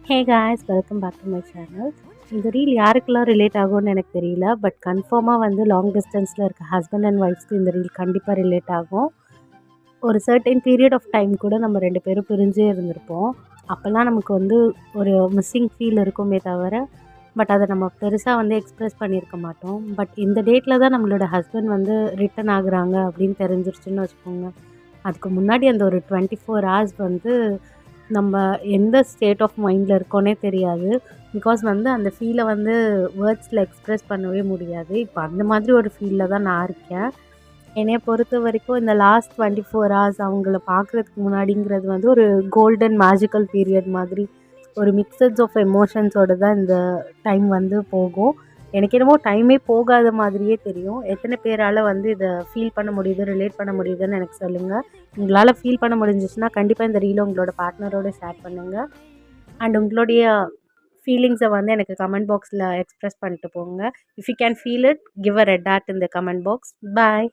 Hey guys, welcome back to my channel. இந்த reel யாருக்கெல்லாம் relate ஆகும்னு எனக்கு தெரியல. பட் கன்ஃபார்மாக வந்து லாங் டிஸ்டன்ஸில் இருக்க ஹஸ்பண்ட் அண்ட் ஒய்ஃப்ஸ்க்கு இந்த ரீல் கண்டிப்பாக ரிலேட் ஆகும். ஒரு சர்டைன் பீரியட் ஆஃப் டைம் கூட நம்ம 2 பேரும் பிரிஞ்சே இருந்திருப்போம். அப்போல்லாம் நமக்கு வந்து ஒரு மிஸ்ஸிங் ஃபீல் இருக்குமே தவிர, பட் அதை நம்ம பெருசாக வந்து எக்ஸ்ப்ரெஸ் பண்ணியிருக்க மாட்டோம். பட் இந்த டேட்டில் தான் நம்மளோட ஹஸ்பண்ட் வந்து ரிட்டர்ன் ஆகுறாங்க அப்படின்னு தெரிஞ்சிருச்சுன்னு வச்சுக்கோங்க. அதுக்கு முன்னாடி அந்த ஒரு 24 ஹவர்ஸ் வந்து நம்ம எந்த ஸ்டேட் ஆஃப் மைண்டில் இருக்கோன்னே தெரியாது. பிகாஸ் வந்து அந்த ஃபீலை வந்து வேர்ட்ஸில் எக்ஸ்ப்ரெஸ் பண்ணவே முடியாது. இப்போ அந்த மாதிரி ஒரு ஃபீலில் தான் நான் இருக்கேன். என்னைய பொறுத்த வரைக்கும் இந்த லாஸ்ட் 24 ஹவர்ஸ் அவங்கள பார்க்குறதுக்கு முன்னாடிங்கிறது வந்து ஒரு கோல்டன் மேஜிக்கல் பீரியட் மாதிரி, ஒரு மிக்சட்ஸ் ஆஃப் எமோஷன்ஸோடு தான் இந்த டைம் வந்து போகும். எனக்கு என்னமோ டைமே போகாத மாதிரியே தெரியும். எத்தனை பேரால் வந்து இதை ஃபீல் பண்ண முடியுது, ரிலேட் பண்ண முடியுதுன்னு எனக்கு சொல்லுங்கள். உங்களால் ஃபீல் பண்ண முடிஞ்சிச்சுன்னா கண்டிப்பாக இந்த ரீலை உங்களோட பார்ட்னரோடு ஷேர் பண்ணுங்கள். அண்ட் உங்களுடைய ஃபீலிங்ஸை வந்து எனக்கு கமெண்ட் பாக்ஸில் எக்ஸ்ப்ரெஸ் பண்ணிட்டு போங்க. If you can feel it, give a red heart in the comment box. Bye.